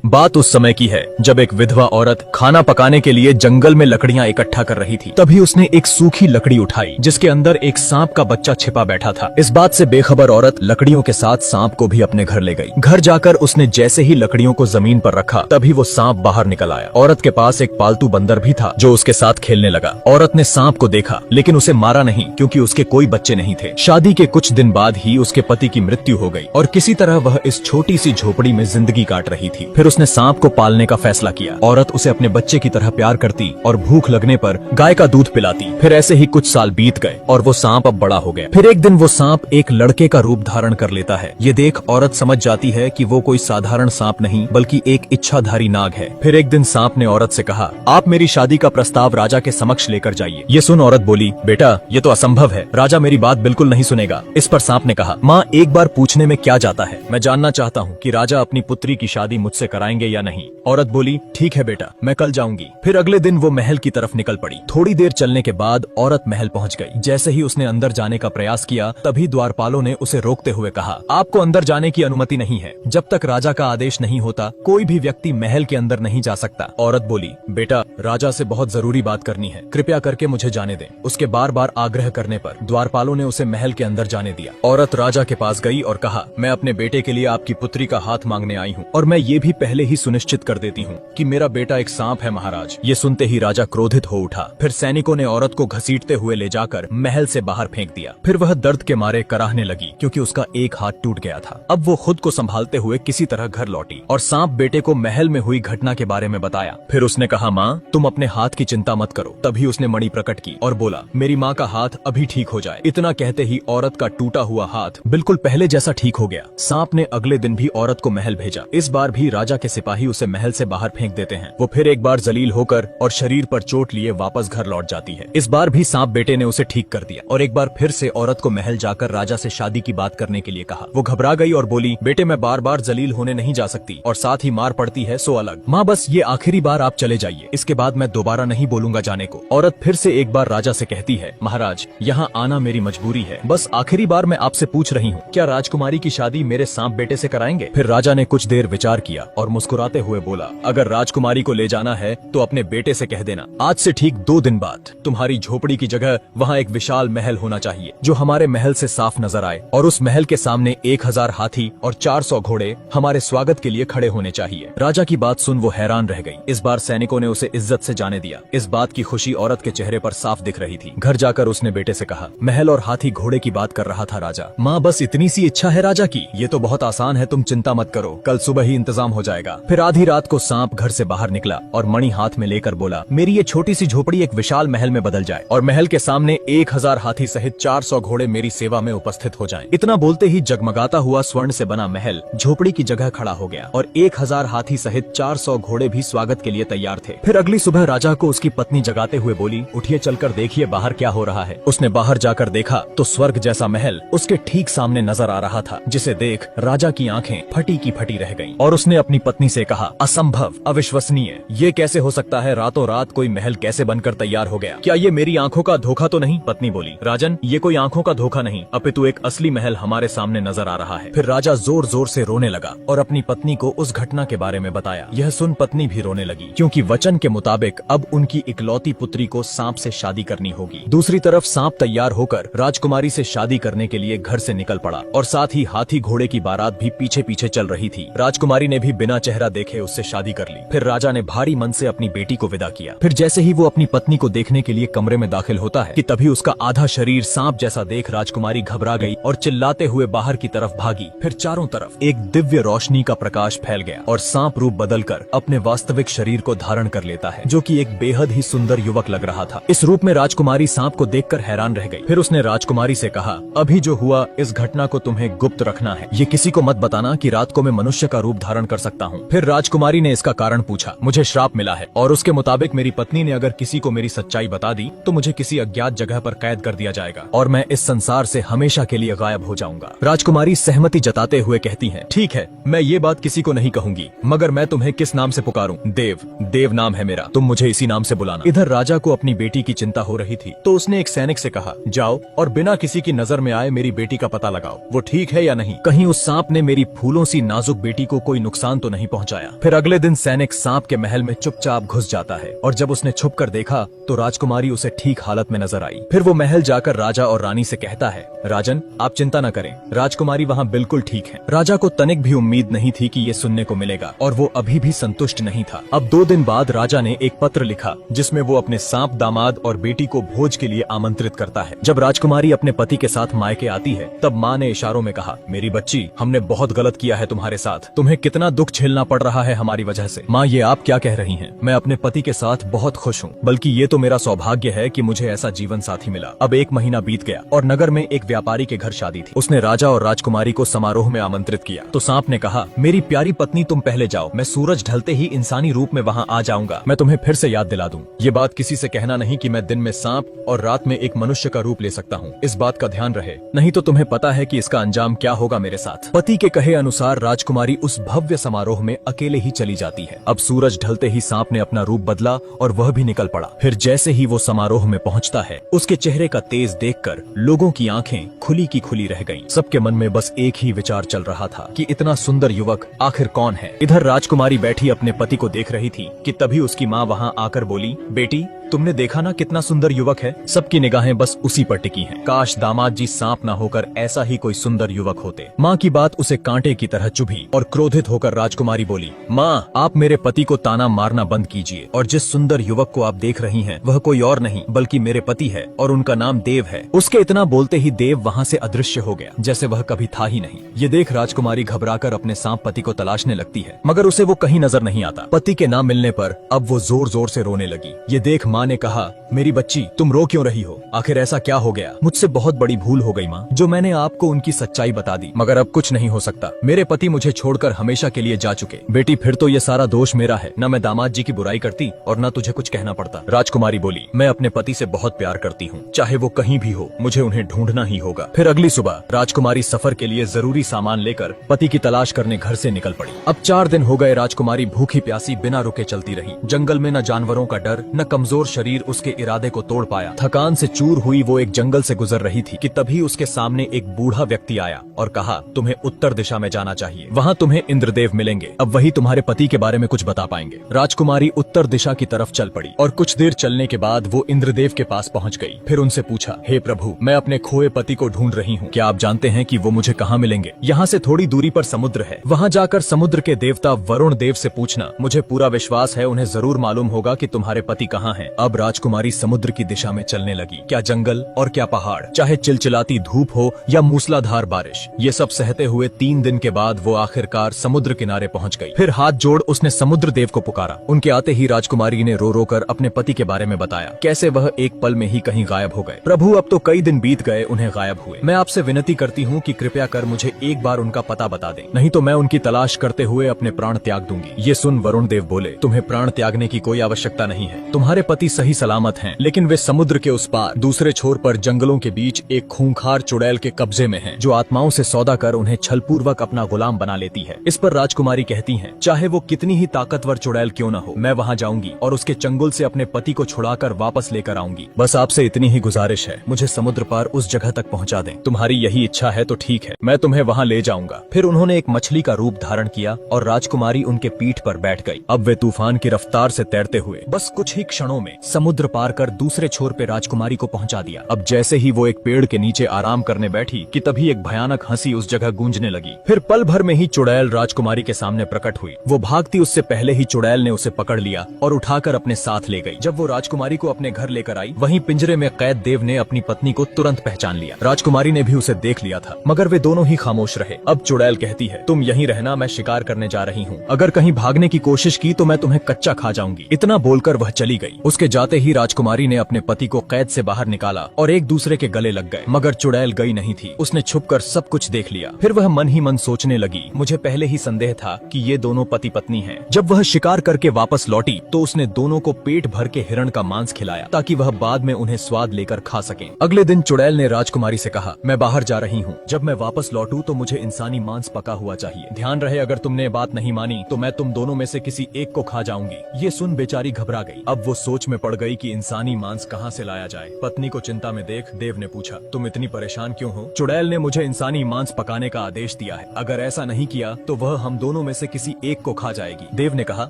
बात उस समय की है जब एक विधवा औरत खाना पकाने के लिए जंगल में लकड़ियां इकट्ठा कर रही थी। तभी उसने एक सूखी लकड़ी उठाई जिसके अंदर एक सांप का बच्चा छिपा बैठा था। इस बात से बेखबर औरत लकड़ियों के साथ सांप को भी अपने घर ले गई। घर जाकर उसने जैसे ही लकड़ियों को जमीन पर रखा तभी वो सांप बाहर निकल आया। औरत के पास एक पालतू बंदर भी था जो उसके साथ खेलने लगा। औरत ने सांप को देखा लेकिन उसे मारा नहीं क्योंकि उसके कोई बच्चे नहीं थे। शादी के कुछ दिन बाद ही उसके पति की मृत्यु हो गई और किसी तरह वह इस छोटी सी झोपड़ी में जिंदगी काट रही थी। फिर उसने सांप को पालने का फैसला किया। औरत उसे अपने बच्चे की तरह प्यार करती और भूख लगने पर गाय का दूध पिलाती। फिर ऐसे ही कुछ साल बीत गए और वो सांप अब बड़ा हो गया। फिर एक दिन वो सांप एक लड़के का रूप धारण कर लेता है। ये देख औरत समझ जाती है कि वो कोई साधारण सांप नहीं बल्कि एक इच्छाधारी नाग है। फिर एक दिन सांप ने औरत से कहा, आप मेरी शादी का प्रस्ताव राजा के समक्ष लेकर जाइए। ये सुन औरत बोली, बेटा ये तो असंभव है, राजा मेरी बात बिल्कुल नहीं सुनेगा। इस पर सांप ने कहा, माँ एक बार पूछने में क्या जाता है, मैं जानना चाहता हूँ कि राजा अपनी पुत्री की शादी मुझसे कराएंगे या नहीं। औरत बोली, ठीक है बेटा, मैं कल जाऊंगी। फिर अगले दिन वो महल की तरफ निकल पड़ी। थोड़ी देर चलने के बाद औरत महल पहुंच गई। जैसे ही उसने अंदर जाने का प्रयास किया तभी द्वारपालों ने उसे रोकते हुए कहा, आपको अंदर जाने की अनुमति नहीं है। जब तक राजा का आदेश नहीं होता कोई भी व्यक्ति महल के अंदर नहीं जा सकता। औरत बोली, बेटा राजा से बहुत जरूरी बात करनी है, कृपया करके मुझे जाने दें। उसके बार बार आग्रह करने पर द्वारपालों ने उसे महल के अंदर जाने दिया। औरत राजा के पास गई और कहा, मैं अपने बेटे के लिए आपकी पुत्री का हाथ मांगने आई हूँ और मैं ये भी पहले ही सुनिश्चित कर देती हूँ कि मेरा बेटा एक सांप है महाराज। ये सुनते ही राजा क्रोधित हो उठा। फिर सैनिकों ने औरत को घसीटते हुए ले जाकर महल से बाहर फेंक दिया। फिर वह दर्द के मारे कराहने लगी क्योंकि उसका एक हाथ टूट गया था। अब वो खुद को संभालते हुए किसी तरह घर लौटी और सांप बेटे को महल में हुई घटना के बारे में बताया। फिर उसने कहा, माँ तुम अपने हाथ की चिंता मत करो। तभी उसने मणि प्रकट की और बोला, मेरी माँ का हाथ अभी ठीक हो जाए। इतना कहते ही औरत का टूटा हुआ हाथ बिल्कुल पहले जैसा ठीक हो गया। सांप ने अगले दिन भी औरत को महल भेजा। इस बार भी राजा के सिपाही उसे महल से बाहर फेंक देते हैं। वो फिर एक बार जलील होकर और शरीर पर चोट लिए वापस घर लौट जाती है। इस बार भी सांप बेटे ने उसे ठीक कर दिया और एक बार फिर से औरत को महल जाकर राजा से शादी की बात करने के लिए कहा। वो घबरा गई और बोली, बेटे मैं बार बार जलील होने नहीं जा सकती और साथ ही मार पड़ती है सो अलग। माँ बस ये आखिरी बार आप चले जाइए, इसके बाद मैं दोबारा नहीं बोलूंगा जाने को। औरत फिर से एक बार राजा से कहती है, महाराज यहाँ आना मेरी मजबूरी है, बस आखिरी बार मैं आपसे पूछ रही हूँ, क्या राजकुमारी की शादी मेरे सांप बेटे से कराएंगे? फिर राजा ने कुछ देर विचार किया और मुस्कुराते हुए बोला, अगर राजकुमारी को ले जाना है तो अपने बेटे से कह देना, आज से ठीक 2 दिन बाद तुम्हारी झोपड़ी की जगह वहाँ एक विशाल महल होना चाहिए जो हमारे महल से साफ नजर आए और उस महल के सामने 1000 हाथी और 400 घोड़े हमारे स्वागत के लिए खड़े होने चाहिए। राजा की बात सुन वो हैरान रह गई। इस बार सैनिकों ने उसे इज्जत से जाने दिया। इस बात की खुशी औरत के चेहरे पर साफ दिख रही थी। घर जाकर उसने बेटे से कहा, महल और हाथी घोड़े की बात कर रहा था राजा। माँ बस इतनी सी इच्छा है राजा की, ये तो बहुत आसान है, तुम चिंता मत करो, कल सुबह ही इंतजाम हो जाएगा। फिर आधी रात को सांप घर से बाहर निकला और मणि हाथ में लेकर बोला, मेरी ये छोटी सी झोपड़ी एक विशाल महल में बदल जाए और महल के सामने 1000 हाथी सहित 400 घोड़े मेरी सेवा में उपस्थित हो जाएं। इतना बोलते ही जगमगाता हुआ स्वर्ण से बना महल झोपड़ी की जगह खड़ा हो गया और 1000 हाथी सहित 400 घोड़े भी स्वागत के लिए तैयार थे। फिर अगली सुबह राजा को उसकी पत्नी जगाते हुए बोली, उठिए चलकर देखिए बाहर क्या हो रहा है। उसने बाहर जाकर देखा तो स्वर्ग जैसा महल उसके ठीक सामने नजर आ रहा था, जिसे देख राजा की आंखें फटी की फटी रह गईं और उसने अपनी पत्नी से कहा, असंभव, अविश्वसनीय, ये कैसे हो सकता है, रातों रात कोई महल कैसे बनकर तैयार हो गया, क्या ये मेरी आंखों का धोखा तो नहीं? पत्नी बोली, राजन ये कोई आंखों का धोखा नहीं, अपितु एक असली महल हमारे सामने नजर आ रहा है। फिर राजा जोर जोर से रोने लगा और अपनी पत्नी को उस घटना के बारे में बताया। यह सुन पत्नी भी रोने लगी क्योंकि वचन के मुताबिक अब उनकी इकलौती पुत्री को सांप से शादी करनी होगी। दूसरी तरफ सांप तैयार होकर राजकुमारी से शादी करने के लिए घर से निकल पड़ा और साथ ही हाथी घोड़े की बारात भी पीछे पीछे चल रही थी। राजकुमारी ने भी बिना चेहरा देखे उससे शादी कर ली। फिर राजा ने भारी मन से अपनी बेटी को विदा किया। फिर जैसे ही वो अपनी पत्नी को देखने के लिए कमरे में दाखिल होता है कि तभी उसका आधा शरीर सांप जैसा देख राजकुमारी घबरा गई और चिल्लाते हुए बाहर की तरफ भागी। फिर चारों तरफ एक दिव्य रोशनी का प्रकाश फैल गया और सांप रूप बदलकर अपने वास्तविक शरीर को धारण कर लेता है, जो कि एक बेहद ही सुंदर युवक लग रहा था। इस रूप में राजकुमारी सांप को देखकर हैरान रह गई। फिर उसने राजकुमारी से कहा, अभी जो हुआ इस घटना को तुम्हें गुप्त रखना है, ये किसी को मत बताना कि रात को मैं मनुष्य का रूप धारण कर सकता हूँ। फिर राजकुमारी ने इसका कारण पूछा। मुझे श्राप मिला है और उसके मुताबिक मेरी पत्नी ने अगर किसी को मेरी सच्चाई बता दी तो मुझे किसी अज्ञात जगह पर कैद कर दिया जाएगा और मैं इस संसार से हमेशा के लिए गायब हो जाऊंगा। राजकुमारी सहमति जताते हुए कहती है, ठीक है, मैं ये बात किसी को नहीं कहूंगी, मगर मैं तुम्हें किस नाम से पुकारूं? देव, देव नाम है मेरा, तुम मुझे इसी नाम से बुलाना। इधर राजा को अपनी बेटी की चिंता हो रही थी तो उसने एक सैनिक से कहा, जाओ और बिना किसी की नजर में आए मेरी बेटी का पता लगाओ, वो ठीक है या नहीं, कहीं उस सांप ने मेरी फूलों सी नाजुक बेटी को कोई नुकसान तो तो नहीं पहुंचाया। फिर अगले दिन सैनिक सांप के महल में चुपचाप घुस जाता है और जब उसने छुप कर देखा तो राजकुमारी उसे ठीक हालत में नजर आई। फिर वो महल जाकर राजा और रानी से कहता है, राजन आप चिंता न करें, राजकुमारी वहाँ बिल्कुल ठीक है। राजा को तनिक भी उम्मीद नहीं थी कि ये सुनने को मिलेगा और वो अभी भी संतुष्ट नहीं था। अब 2 दिन बाद राजा ने एक पत्र लिखा जिसमें वो अपने सांप दामाद और बेटी को भोज के लिए आमंत्रित करता है। जब राजकुमारी अपने पति के साथ मायके आती है तब माँ ने इशारों में कहा, मेरी बच्ची हमने बहुत गलत किया है तुम्हारे साथ, तुम्हें कितना दुख झेलना पड़ रहा है हमारी वजह से। माँ ये आप क्या कह रही हैं? मैं अपने पति के साथ बहुत खुश हूँ, बल्कि ये तो मेरा सौभाग्य है कि मुझे ऐसा जीवन साथी मिला। अब 1 महीना बीत गया और नगर में एक व्यापारी के घर शादी थी। उसने राजा और राजकुमारी को समारोह में आमंत्रित किया तो सांप ने कहा, मेरी प्यारी पत्नी तुम पहले जाओ, मैं सूरज ढलते ही इंसानी रूप में वहाँ आ जाऊंगा। मैं तुम्हें फिर से याद दिला दूं, ये बात किसी से कहना नहीं कि मैं दिन में सांप और रात में एक मनुष्य का रूप ले सकता हूँ। इस बात का ध्यान रहे, नहीं तो तुम्हें पता है कि इसका अंजाम क्या होगा मेरे साथ। पति के कहे अनुसार राजकुमारी उस भव्य समारोह में अकेले ही चली जाती है। अब सूरज ढलते ही सांप ने अपना रूप बदला और वह भी निकल पड़ा। फिर जैसे ही वो समारोह में पहुंचता है उसके चेहरे का तेज देखकर लोगों की आंखें खुली की खुली रह गईं। सबके मन में बस एक ही विचार चल रहा था कि इतना सुंदर युवक आखिर कौन है। इधर राजकुमारी बैठी अपने पति को देख रही थी कि तभी उसकी माँ वहाँ आकर बोली, बेटी तुमने देखा ना कितना सुंदर युवक है। सबकी निगाहें बस उसी पर टिकी हैं। काश दामाद जी सांप ना होकर ऐसा ही कोई सुंदर युवक होते। माँ की बात उसे कांटे की तरह चुभी और क्रोधित होकर राजकुमारी बोली, माँ आप मेरे पति को ताना मारना बंद कीजिए और जिस सुंदर युवक को आप देख रही हैं वह कोई और नहीं बल्कि मेरे पति है और उनका नाम देव है। उसके इतना बोलते ही देव वहाँ से अदृश्य हो गया जैसे वह कभी था ही नहीं। ये देख राजकुमारी घबराकर अपने सांप पति को तलाशने लगती है मगर उसे वो कहीं नजर नहीं आता। पति के ना मिलने पर अब वो जोर जोर से रोने लगी। ये देख माँ ने कहा, मेरी बच्ची तुम रो क्यों रही हो? आखिर ऐसा क्या हो गया? मुझसे बहुत बड़ी भूल हो गई माँ, जो मैंने आपको उनकी सच्चाई बता दी, मगर अब कुछ नहीं हो सकता। मेरे पति मुझे छोड़कर हमेशा के लिए जा चुके। बेटी फिर तो ये सारा दोष मेरा है, न मैं दामाद जी की बुराई करती और न तुझे कुछ कहना पड़ता। राजकुमारी बोली, मैं अपने पति से बहुत प्यार करती हूँ, चाहे वो कहीं भी हो, मुझे उन्हें ढूंढना ही होगा। फिर अगली सुबह राजकुमारी सफर के लिए जरूरी सामान लेकर पति की तलाश करने घर से निकल पड़ी। अब 4 दिन हो गए राजकुमारी भूखी प्यासी बिना रुके चलती रही। जंगल में न जानवरों का डर न कमजोर शरीर उसके इरादे को तोड़ पाया। थकान से चूर हुई वो एक जंगल से गुजर रही थी कि तभी उसके सामने एक बूढ़ा व्यक्ति आया और कहा, तुम्हें उत्तर दिशा में जाना चाहिए, वहाँ तुम्हें इंद्रदेव मिलेंगे, अब वही तुम्हारे पति के बारे में कुछ बता पाएंगे। राजकुमारी उत्तर दिशा की तरफ चल पड़ी और कुछ देर चलने के बाद वो इंद्रदेव के पास पहुँच गयी। फिर उनसे पूछा, हे प्रभु मैं अपने खोए पति को ढूंढ रही हूँ, क्या आप जानते हैं कि वो मुझे कहाँ मिलेंगे? यहाँ से थोड़ी दूरी पर समुद्र है, वहाँ जाकर समुद्र के देवता वरुण देव से पूछना, मुझे पूरा विश्वास है उन्हें जरूर मालूम होगा कि तुम्हारे पति कहाँ हैं। अब राजकुमारी समुद्र की दिशा में चलने लगी। क्या जंगल और क्या पहाड़, चाहे चिलचिलाती धूप हो या मूसलाधार बारिश, ये सब सहते हुए 3 दिन के बाद वो आखिरकार समुद्र किनारे पहुंच गई। फिर हाथ जोड़ उसने समुद्र देव को पुकारा। उनके आते ही राजकुमारी ने रो रो कर अपने पति के बारे में बताया, कैसे वह एक पल में ही कहीं गायब हो गए। प्रभु अब तो कई दिन बीत गए उन्हें गायब हुए। मैं आपसे विनती करती हूँ कि कृपया कर मुझे एक बार उनका पता बता दें, नहीं तो मैं उनकी तलाश करते हुए अपने प्राण त्याग दूंगी। ये सुन वरुण देव बोले, तुम्हें प्राण त्यागने की कोई आवश्यकता नहीं है, तुम्हारे पति सही सलामत हैं, लेकिन वे समुद्र के उस पार दूसरे छोर पर जंगलों के बीच एक खूंखार चुड़ैल के कब्जे में हैं, जो आत्माओं से सौदा कर उन्हें छलपूर्वक अपना गुलाम बना लेती है। इस पर राजकुमारी कहती हैं, चाहे वो कितनी ही ताकतवर चुड़ैल क्यों न हो, मैं वहाँ जाऊंगी और उसके चंगुल से अपने पति को छुड़ाकर वापस लेकर आऊंगी। बस आपसे इतनी ही गुजारिश है, मुझे समुद्र पार उस जगह तक पहुँचा दें। तुम्हारी यही इच्छा है तो ठीक है, मैं तुम्हें वहाँ ले जाऊंगा। फिर उन्होंने एक मछली का रूप धारण किया और राजकुमारी उनके पीठ पर बैठ गई। अब वे तूफान की रफ्तार से तैरते हुए बस कुछ ही क्षणों में समुद्र पार कर दूसरे छोर पे राजकुमारी को पहुंचा दिया। अब जैसे ही वो एक पेड़ के नीचे आराम करने बैठी कि तभी एक भयानक हंसी उस जगह गूंजने लगी। फिर पल भर में ही चुड़ैल राजकुमारी के सामने प्रकट हुई। वो भागती उससे पहले ही चुड़ैल ने उसे पकड़ लिया और उठाकर अपने साथ ले गई। जब वो राजकुमारी को अपने घर लेकर आई, वहीं पिंजरे में कैद देव ने अपनी पत्नी को तुरंत पहचान लिया। राजकुमारी ने भी उसे देख लिया था, मगर वे दोनों ही खामोश रहे। अब चुड़ैल कहती है, तुम यहीं रहना, मैं शिकार करने जा रही हूँ, अगर कहीं भागने की कोशिश की तो मैं तुम्हें कच्चा खा जाऊंगी। इतना बोलकर वह चली गई। उसके जाते ही राजकुमारी ने अपने पति को कैद से बाहर निकाला और एक दूसरे के गले लग गए, मगर चुड़ैल गई नहीं थी। उसने छुपकर सब कुछ देख लिया। फिर वह मन ही मन सोचने लगी, मुझे पहले ही संदेह था कि ये दोनों पति पत्नी हैं। जब वह शिकार करके वापस लौटी तो उसने दोनों को पेट भर के हिरण का मांस खिलाया ताकि वह बाद में उन्हें स्वाद लेकर खा सकें। अगले दिन चुड़ैल ने राजकुमारी से कहा, मैं बाहर जा रही हूँ, जब मैं वापस लौटूं तो मुझे इंसानी मांस पका हुआ चाहिए। ध्यान रहे अगर तुमने बात नहीं मानी तो मैं तुम दोनों में से किसी एक को खा जाऊंगी। ये सुन बेचारी घबरा गई। अब वो सोच में पड़ गई कि इंसानी मांस कहाँ से लाया जाए। पत्नी को चिंता में देख देव ने पूछा, तुम इतनी परेशान क्यों हो? चुड़ैल ने मुझे इंसानी मांस पकाने का आदेश दिया है, अगर ऐसा नहीं किया तो वह हम दोनों में से किसी एक को खा जाएगी। देव ने कहा,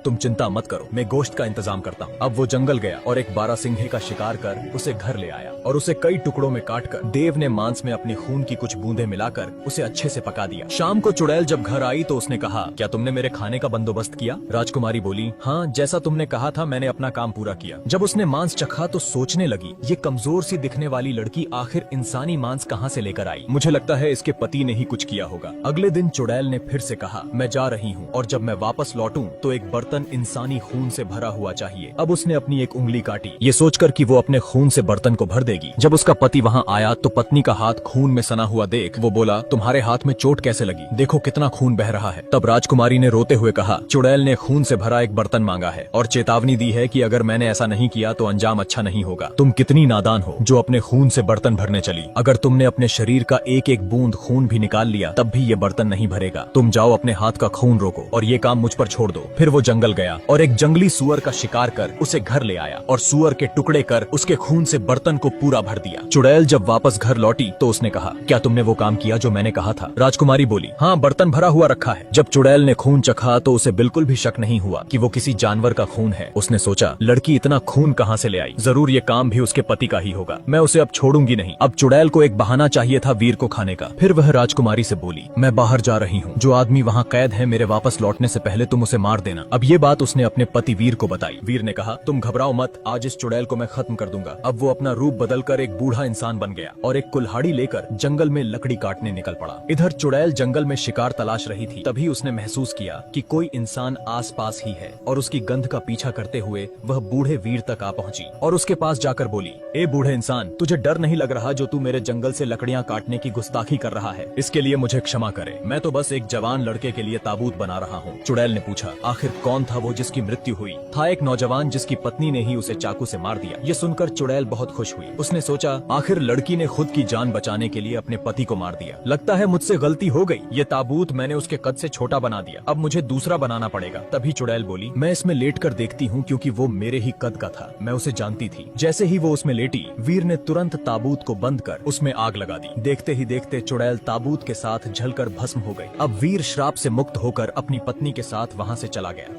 तुम चिंता मत करो, मैं गोश्त का इंतजाम करता हूँ। अब वो जंगल गया और एक बारहसिंघे का शिकार कर उसे घर ले आया और उसे कई टुकड़ों में काटकर देव ने मांस में अपने खून की कुछ बूंदे मिलाकर उसे अच्छे से पका दिया। शाम को चुड़ैल जब घर आई तो उसने कहा, क्या तुमने मेरे खाने का बंदोबस्त किया? राजकुमारी बोली, हाँ, जैसा तुमने कहा था मैंने अपना काम पूरा किया। जब उसने मांस चखा तो सोचने लगी, ये कमजोर सी दिखने वाली लड़की आखिर इंसानी मांस कहाँ से लेकर आई? मुझे लगता है इसके पति ने ही कुछ किया होगा। अगले दिन चुड़ैल ने फिर से कहा, मैं जा रही हूँ और जब मैं वापस लौटूं तो एक बर्तन इंसानी खून से भरा हुआ चाहिए। अब उसने अपनी एक उंगली काटी, ये सोचकर कि वो अपने खून से बर्तन को भर देगी। जब उसका पति वहाँ आया तो पत्नी का हाथ खून में सना हुआ देख वो बोला, तुम्हारे हाथ में चोट कैसे लगी? देखो कितना खून बह रहा है। तब राजकुमारी ने रोते हुए कहा, चुड़ैल ने खून से भरा एक बर्तन मांगा है और चेतावनी दी है कि अगर मैंने ऐसा नहीं किया तो अंजाम अच्छा नहीं होगा। तुम कितनी नादान हो जो अपने खून से बर्तन भरने चली। अगर तुमने अपने शरीर का एक एक बूंद खून भी निकाल लिया तब भी ये बर्तन नहीं भरेगा। तुम जाओ अपने हाथ का खून रोको और ये काम मुझ पर छोड़ दो। फिर वो जंगल गया और एक जंगली सुअर का शिकार कर उसे घर ले आया और सुअर के टुकड़े कर उसके खून से बर्तन को पूरा भर दिया। चुड़ैल जब वापस घर लौटी तो उसने कहा, क्या तुमने वो काम किया जो मैंने कहा था? राजकुमारी बोली, हाँ, बर्तन भरा हुआ रखा है। जब चुड़ैल ने खून चखा तो उसे बिल्कुल भी शक नहीं हुआ कि वो किसी जानवर का खून है। उसने सोचा, लड़की इतना खून कहाँ से ले आई? जरूर ये काम भी उसके पति का ही होगा। मैं उसे अब छोड़ूंगी नहीं। अब चुड़ैल को एक बहाना चाहिए था वीर को खाने का। फिर वह राजकुमारी से बोली, मैं बाहर जा रही हूँ, जो आदमी वहाँ कैद है मेरे वापस लौटने से पहले तुम उसे मार देना। अब ये बात उसने अपने पति वीर को बताई। वीर ने कहा, तुम घबराओ मत, आज इस चुड़ैल को मैं खत्म कर दूंगा। अब वो अपना रूप बदलकर एक बूढ़ा इंसान बन गया और एक कुल्हाड़ी लेकर जंगल में लकड़ी काटने निकल पड़ा। इधर चुड़ैल जंगल में शिकार तलाश रही थी। तभी उसने महसूस किया कि कोई इंसान आसपास ही है और उसकी गंध का पीछा करते हुए वह बूढ़े वीर तक आ पहुंची और उसके पास जाकर बोली, ए बूढ़े इंसान, तुझे डर नहीं लग रहा जो तू मेरे जंगल से लकड़ियां काटने की गुस्ताखी कर रहा है? इसके लिए मुझे क्षमा करे, मैं तो बस एक जवान लड़के के लिए ताबूत बना रहा हूँ। चुड़ैल ने पूछा, आखिर कौन था वो जिसकी मृत्यु हुई? था एक नौजवान जिसकी पत्नी ने ही उसे चाकू से मार दिया। ये सुनकर चुड़ैल बहुत खुश हुई। उसने सोचा, आखिर लड़की ने खुद की जान बचाने के लिए अपने पति को मार दिया। लगता है मुझसे गलती हो गई, ये ताबूत मैंने उसके कद से छोटा बना दिया, अब मुझे दूसरा बनाना पड़ेगा। तभी चुड़ैल बोली, मैं इसमें लेट कर देखती हूँ क्योंकि वो मेरे ही कद का था, मैं उसे जानती थी। जैसे ही वो उसमें लेटी, वीर ने तुरंत ताबूत को बंद कर उसमें आग लगा दी। देखते ही देखते चुड़ैल ताबूत के साथ जलकर भस्म हो गई। अब वीर श्राप से मुक्त होकर अपनी पत्नी के साथ वहाँ से चला गया।